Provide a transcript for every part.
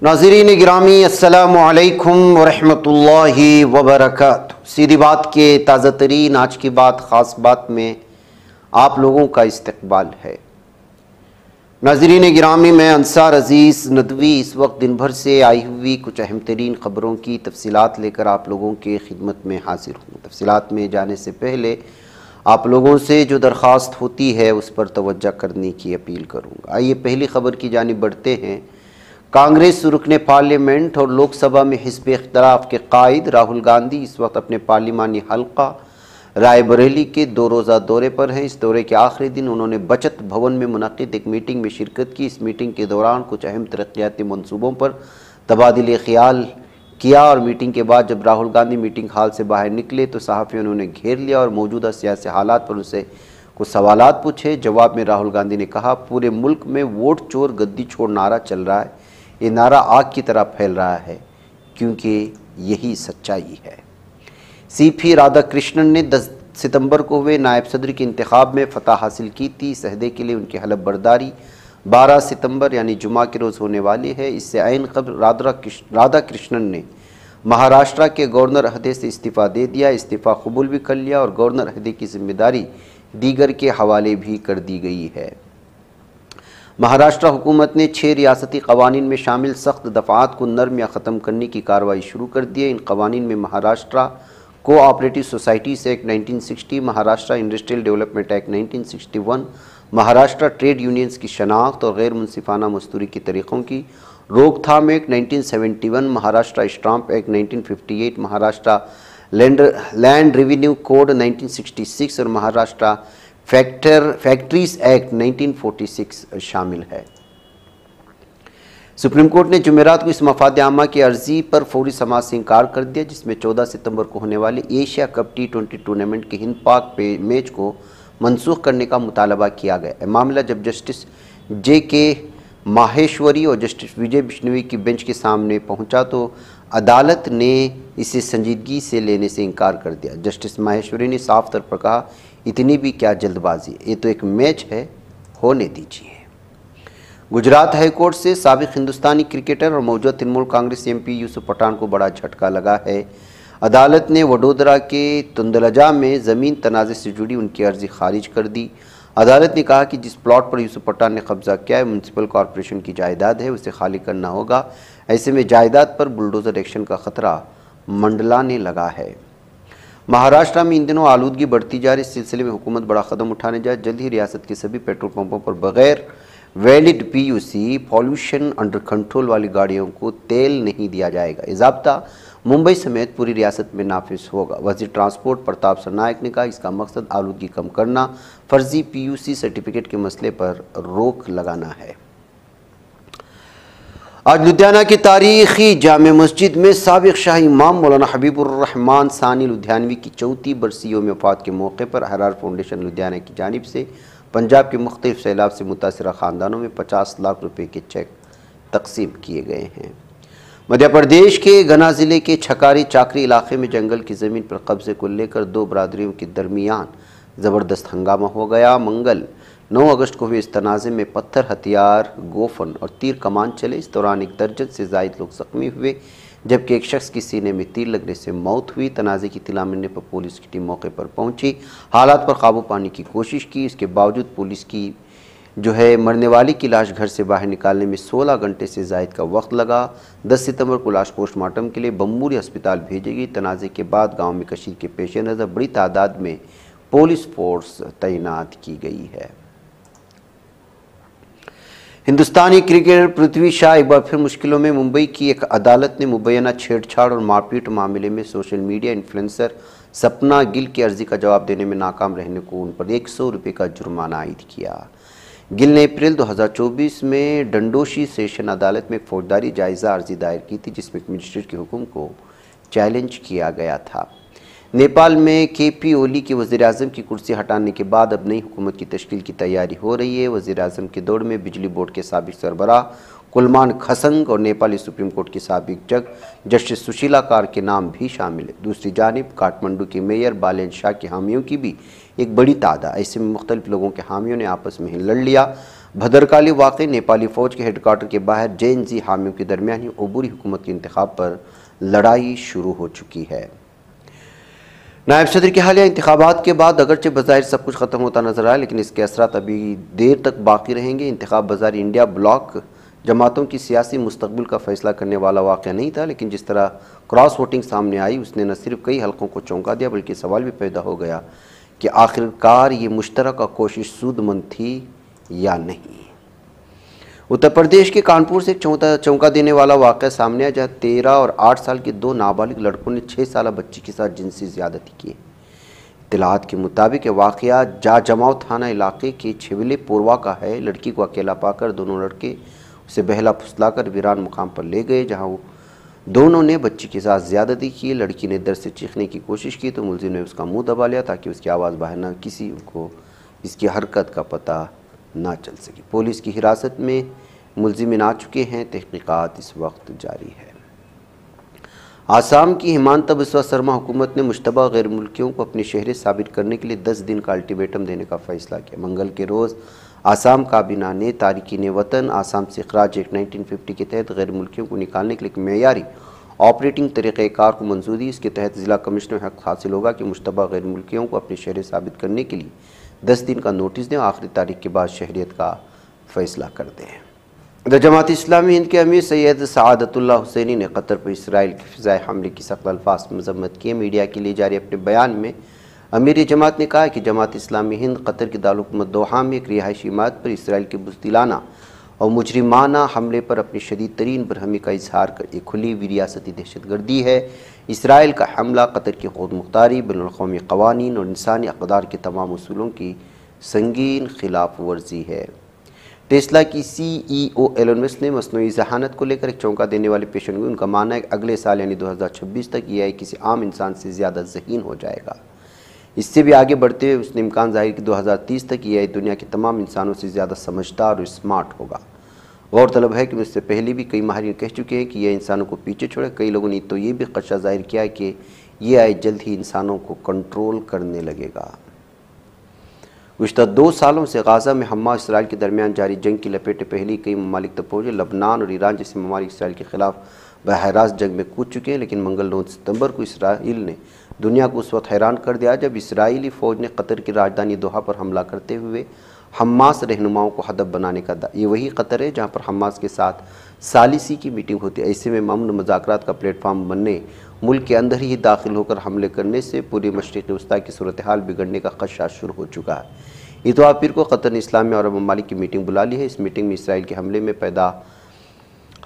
नाज़रीन गिरामी अस्सलामु अलैकुम वरहमतुल्लाहि वबरकातुहू। सीधी बात के ताज़ा तरीन आज की बात ख़ास बात में आप लोगों का इस्तकबाल है। नाज़रीन गिरामी, मैं अंसार अज़ीज़ नदवी इस वक्त दिन भर से आई हुई कुछ अहम तरीन ख़बरों की तफसीलात लेकर आप लोगों के खिदमत में हाजिर हूँ। तफसीलात में जाने से पहले आप लोगों से जो दरख्वास्त होती है उस पर तवज्जो करने की अपील करूँगा। आइए पहली ख़बर की जानिब बढ़ते हैं। कांग्रेस रुकने पार्लियामेंट और लोकसभा में हिज़्ब इख्तिलाफ के कायद राहुल गांधी इस वक्त अपने पार्लिमानी हल्का रायबरेली के 2 रोज़ा दौरे पर हैं। इस दौरे के आखिरी दिन उन्होंने बचत भवन में मुनक़िद एक मीटिंग में शिरकत की। इस मीटिंग के दौरान कुछ अहम तरक्याती मनसूबों पर तबादिले ख्याल किया और मीटिंग के बाद जब राहुल गांधी मीटिंग हॉल से बाहर निकले तो सहाफ़ियों ने उन्हें घेर लिया और मौजूदा सियासी हालात पर उनसे कुछ सवालात पूछे। जवाब में राहुल गांधी ने कहा, पूरे मुल्क में वोट चोर गद्दी छोड़ नारा चल रहा है। ये नारा आग की तरह फैल रहा है क्योंकि यही सच्चाई है। सीपी राधाकृष्णन ने 10 सितंबर को हुए नायब सदर के इंतखाब में फ़तह हासिल की थी। इस अहदे के लिए उनकी हलफ बर्दारी 12 सितंबर यानी जुमा के रोज़ होने वाली है। इससे आइन कबल राधाकृष्णन ने महाराष्ट्र के गवर्नर अहदे से इस्तीफ़ा दे दिया। इस्तीफ़ा कबूल भी कर लिया और गवर्नर अहदे की जिम्मेदारी दीगर के हवाले भी कर दी गई है। महाराष्ट्र हुकूमत ने 6 रियासती कवानीन में शामिल सख्त दफ़ात को नरम या ख़त्म करने की कार्रवाई शुरू कर दी है। इन कवानीन में Maharashtra cooperative societies act 1960, Maharashtra industrial development act 1961, Maharashtra trade unions की शनाख्त और गैर मुनसिफाना मजदूरी के तरीक़ों की रोकथाम act 1971, Maharashtra stamp act 1958, Maharashtra land revenue code 1966 और महाराष्ट्र फैक्ट्रीज एक्ट 1946 शामिल है। सुप्रीम कोर्ट ने जुमेरात को इस मफाद आमा की अर्जी पर फौरी समाअत से इनकार कर दिया जिसमें 14 सितंबर को होने वाली एशिया कप T20 टूर्नामेंट के हिंद पाक मैच को मनसूख करने का मुतालबा किया गया। मामला जब जस्टिस JK माहेश्वरी और जस्टिस विजय बिश्नोई की बेंच के सामने पहुंचा तो अदालत ने इसे संजीदगी से लेने से इनकार कर दिया। जस्टिस माहेश्वरी ने साफ तौर पर कहा, इतनी भी क्या जल्दबाजी, ये तो एक मैच है, होने दीजिए। गुजरात हाई कोर्ट से साबिक हिंदुस्तानी क्रिकेटर और मौजूदा तृणमूल कांग्रेस MP यूसुफ पठान को बड़ा झटका लगा है। अदालत ने वडोदरा के तुंदलजा में ज़मीन तनाज़े से जुड़ी उनकी अर्जी खारिज कर दी। अदालत ने कहा कि जिस प्लॉट पर यूसुफ पठान ने कब्जा किया है म्यूनसिपल कॉरपोरेशन की जायदाद है, उसे खाली करना होगा। ऐसे में जायदाद पर बुलडोज़र एक्शन का ख़तरा मंडलाने लगा है। महाराष्ट्र में इन दिनों आलूदगी बढ़ती जा रही, इस सिलसिले में हुकूमत बड़ा कदम उठाने जाए। जल्द ही रियासत के सभी पेट्रोल पंपों पर बगैर valid PUC pollution under control वाली गाड़ियों को तेल नहीं दिया जाएगा। ये ज़ाब्ता मुंबई समेत पूरी रियासत में नाफिज होगा। वज़ीर ट्रांसपोर्ट प्रताप सरनायक ने कहा, इसका मकसद आलूदगी कम करना, फर्जी PUC सर्टिफिकेट के मसले पर रोक लगाना है। आज लुधियाना की तारीखी जामे मस्जिद में साबिक शाही इमाम मौलाना हबीबुर रहमान सानी लुधियानवी की 34 बरसी यौम वफ़ात के मौके पर हरार फाउंडेशन लुधियाना की जानिब से पंजाब के मुख्तलिफ सैलाब से मुतासरा ख़ानदानों में 50 लाख रुपए के चेक तकसीम किए गए हैं। मध्य प्रदेश के गना ज़िले के छकारी चाकरी इलाके में जंगल की ज़मीन पर कब्जे को लेकर 2 बरादरियों के दरमियान ज़बरदस्त हंगामा हो गया। मंगल 9 अगस्त को हुए इस तनाज़े में पत्थर, हथियार, गोफन और तीर कमान चले। इस दौरान 1 दर्जन से ज़ायद लोग ज़ख्मी हुए जबकि एक शख्स की सीने में तीर लगने से मौत हुई। तनाज़े की इत्तला मिलने पर पुलिस की टीम मौके पर पहुंची, हालात पर काबू पाने की कोशिश की। इसके बावजूद पुलिस की मरने वाली की लाश घर से बाहर निकालने में 16 घंटे से ज़ायद का वक्त लगा। 10 सितंबर को लाश पोस्टमार्टम के लिए बम्बूरी अस्पताल भेजी गई। तनाज़े के बाद गाँव में कशीद के पेश नज़र बड़ी तादाद में पुलिस फोर्स तैनात की गई है। हिंदुस्तानी क्रिकेटर पृथ्वी शा एक बार फिर मुश्किलों में। मुंबई की एक अदालत ने मुबैना छेड़छाड़ और मारपीट मामले में सोशल मीडिया इन्फ्लुएंसर सपना गिल की अर्जी का जवाब देने में नाकाम रहने को उन पर 100 रुपये का जुर्माना आयद किया। गिल ने अप्रैल 2024 में डंडोशी सेशन अदालत में एक फौजदारी जायज़ा अर्जी दायर की थी जिसमें एक मजिस्ट्रेट के हुक्म को चैलेंज किया गया था। नेपाल में KP ओली के वज़ीर-ए-आज़म की कुर्सी हटाने के बाद अब नई हुकूमत की तश्कील की तैयारी हो रही है। वज़ीर-ए-आज़म के दौड़ में बिजली बोर्ड के साबिक सरबराह कुलमान खसंग और नेपाली सुप्रीम कोर्ट की साबिक जज जस्टिस सुशीला कार के नाम भी शामिल है। दूसरी जानिब काठमांडू के मेयर बालेन शाह के हामियों की भी एक बड़ी तादाद। ऐसे में मुख्तलिफ लोगों के हामियों ने आपस में ही लड़ लिया। भद्रकाली वाक़ई नेपाली फ़ौज के हेडक्वार्टर के बाहर JNG हामियों के दरमियान ही अबूरी हुकूमत के इंतखाब पर लड़ाई शुरू हो चुकी है। नायब सदर के हालिया इंतखाबात के बाद अगरचे बज़ाहिर सब कुछ ख़त्म होता नजर आया, लेकिन इसके असरात अभी देर तक बाकी रहेंगे। इंतखाब बाज़ार इंडिया ब्लॉक जमातों की सियासी मुस्तकबिल का फैसला करने वाला वाक़या नहीं था, लेकिन जिस तरह क्रॉस वोटिंग सामने आई उसने न सिर्फ कई हलकों को चौंका दिया बल्कि सवाल भी पैदा हो गया कि आखिरकार ये मुश्तरका कोशिश सूदमंद थी या नहीं। उत्तर प्रदेश के कानपुर से एक चौंका देने वाला वाक़या सामने आया, जहाँ 13 और 8 साल के 2 नाबालिग लड़कों ने 6 साल बच्ची के साथ जिनसी ज़्यादती की। इत्तलात के मुताबिक वाक़या जाजमाव थाना इलाके के छिविले पोरवा का है। लड़की को अकेला पाकर दोनों लड़के उसे बहला फुसलाकर वीरान मुकाम पर ले गए, जहाँ वो दोनों ने बच्ची के साथ ज़्यादती की। लड़की ने दर्द से चीखने की कोशिश की तो मुलजिम ने उसका मुंह दबा लिया ताकि उसकी आवाज़ बाहर न किसी को इसकी हरकत का पता ना चल सके। पुलिस की हिरासत में मुलजिम आ चुके हैं। तहकीकात इस वक्त जारी है। आसाम की हिमांता बिस्वा शर्मा हुकूमत ने मुश्तबा गैर मुल्कियों को अपनी शहरियत साबित करने के लिए 10 दिन का अल्टीमेटम देने का फैसला किया। मंगल के रोज़ आसाम काबीना ने तारिकीन वतन आसाम से इखराज एक्ट 1950 के तहत गैर मुल्कियों को निकालने के लिए एक मेयारी ऑपरेटिंग तरीक़ाकार को मंजूरी दी। इसके तहत ज़िला कमिश्नर हक़ हासिल होगा कि मुश्तबा गैर मुल्कियों को अपनी शहरियत साबित करने के लिए 10 दिन का नोटिस दें और आखिरी तारीख के बाद शहरियत का फैसला कर दें। इधर जमात इस्लामी हिंद के अमीर सैयद सआदतुल्लाह हुसैनी ने कतर पर इसराइल के फ़िज़ाई हमले की सख्त अल्फाज में मज़म्मत की। मीडिया के लिए जारी अपने बयान में अमीर जमात ने कहा कि जमात इस्लामी हिंद कतर के दारुल दोहा में एक रिहायशी इमारत पर इसराइल के बुज़दिलाना और मुजरिमाना हमले पर अपनी शदीद तरीन बरहमी का इजहार कर एक खुली हुई रियासती दहशतगर्दी है। इसराइल का हमला कतर की खुद मुख्तारी, बैनुल-अक़वामी क़वानीन और इंसानी अक़दार के तमाम उसूलों की संगीन खिलाफ वर्जी है। टेस्ला की CEO एलन मस्क ने मसनूई ज़हानत को लेकर एक चौंका देने वाली पेशेनगोई। उनका मानना है कि अगले साल यानी 2026 तक AI किसी आम इंसान से ज़्यादा ज़हीन हो जाएगा। इससे भी आगे बढ़ते हुए उसने इम्कान ज़ाहिर कि 2030 तक AI दुनिया के तमाम इंसानों से ज़्यादा समझदार और स्मार्ट होगा। गौरतलब है कि मुझसे पहले भी कई माहिरीन कह चुके हैं कि यह इंसानों को पीछे छोड़े। कई लोगों ने तो ये भी खदशा जाहिर किया है कि AI जल्द ही इंसानों को कंट्रोल करने लगेगा। गुज़श्ता 2 सालों से गाज़ा में हमास इसराइल के दरमियान जारी जंग की लपेटे पहले कई ममालिक तक पहुँचे। लबनान और ईरान जैसे ममालिक इसराइल के खिलाफ बहरास जंग में कूद चुके हैं, लेकिन मंगल 9 सितंबर को इसराइल ने दुनिया को उस वक्त हैरान कर दिया जब इसराइली फ़ौज ने कतर की राजधानी दोहा पर हमला करते हुए हमास रहनुमाओं को हदफ बनाने का ये वही कतर है जहाँ पर हमास के साथ सालिसी की मीटिंग होती है। ऐसे में अमन मुज़ाकरात का प्लेटफार्म बनने, मुल्क के अंदर ही दाखिल होकर हमले करने से पूरी मशरिक़ वस्ता की सूरत हाल बिगड़ने का खदशा शुरू हो चुका है। इतवार पीर को कतर ने इस्लामी और ममालिक की मीटिंग बुला ली है। इस मीटिंग में इसराइल के हमले में पैदा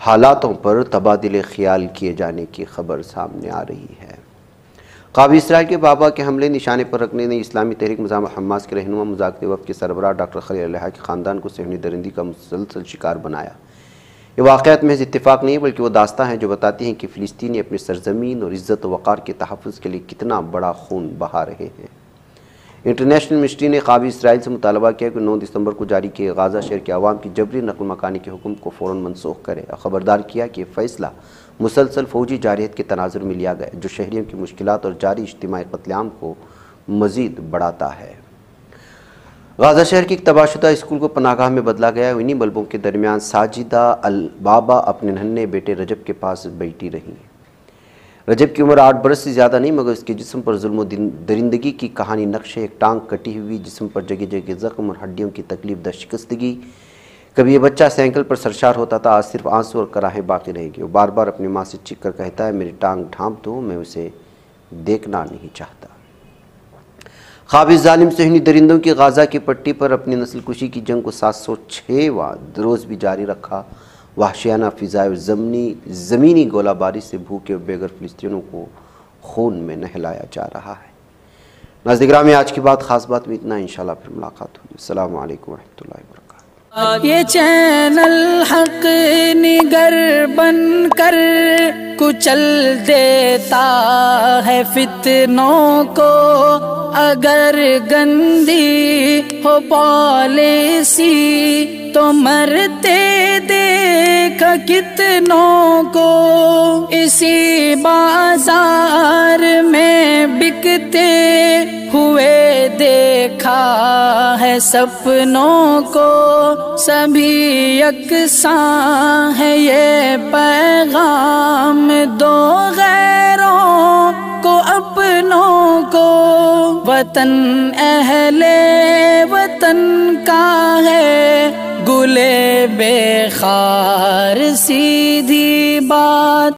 हालातों पर तबादिले ख्याल किए जाने की खबर सामने आ रही है। काबी इसराइल के बाबा के हमले निशाने पर रखने ने इस्लामी तहरीक मुज़ाहिद हमास के रहनुमा मुज़ाकरे वफ़द के सरबराह डॉक्टर खलील अलैहा के ख़ानदान को सहनी दरिंदी का मुसलसल शिकार बनाया। ये वाक़यात महज़ इत्तेफाक नहीं बल्कि वो दास्तां हैं जो बताती हैं कि फ़िलिस्तीनी अपनी सरज़मीन और इज़्ज़त व वक़ार के तहफ़्फ़ुज़ के लिए कितना बड़ा खून बहा रहे हैं। इंटरनेशनल मिनिस्ट्री ने काबी इसराइल से मुतालबा किया कि 9 दिसंबर को जारी किए गाज़ा शहर के अवाम की जबरी नकल मकानी के हुक्म को फ़ौरन मनसूख करे और ख़बरदार किया कि फ़ैसला मुसलसल फ़ौजी जारियत के तनाजुर में लिया गया, जो शहरियों की मुश्किलात और जारी इज्तिमाई क़त्ल-ए-आम को मज़ीद बढ़ाता है। गाज़ा शहर की एक तबाहशुदा स्कूल को पनाहगाह में बदला गया। इन्हीं बल्बों के दरमियान साजिदा अल बाबा अपने नन्हे बेटे रजब के पास बैठी रहीं। रजब की उम्र 8 बरस से ज़्यादा नहीं, मगर उसके जिस्म पर जुल्म दरिंदगी की कहानी नक्श है। एक टांग कटी हुई, जिस्म पर जगह जगह ज़ख्म और हड्डियों की तकलीफ दह शिकस्तगी। कभी ये बच्चा साइकिल पर सरशार होता था, आज सिर्फ आंसू और कराहें बाकी रहेगी। वो बार बार अपनी माँ से चीख कर कहता है, मेरी टांग ढांप दो, मैं उसे देखना नहीं चाहता। ख्वाब जालिम सहनी दरिंदों की गाज़ा की पट्टी पर अपनी नस्ल कुशी की जंग को 706वां रोज़ भी जारी रखा। वहशियाना फ़िज़ा और ज़मीनी गोलाबारी से भूखे और बेघर फ़िलिस्तीनियों को खून में नहलाया जा रहा है। नाज़रीन में आज की बात ख़ास बात में इतना, इंशाल्लाह फिर मुलाकात होगी। अस्सलामु अलैकुम वरहमतुल्लाहि वबरकातुहू। ये चैनल हक निगर बन कर कुचल देता है फितनों को, अगर गंदी हो पॉलिसी तो मरते देख कितनों को। इसी बाजार में बिकते हुए देखा है सपनों को, सभी यकसां है ये पैगाम दो गैरों को अपनों को। वतन अहले वतन का है गुले बेखार सीधी बात।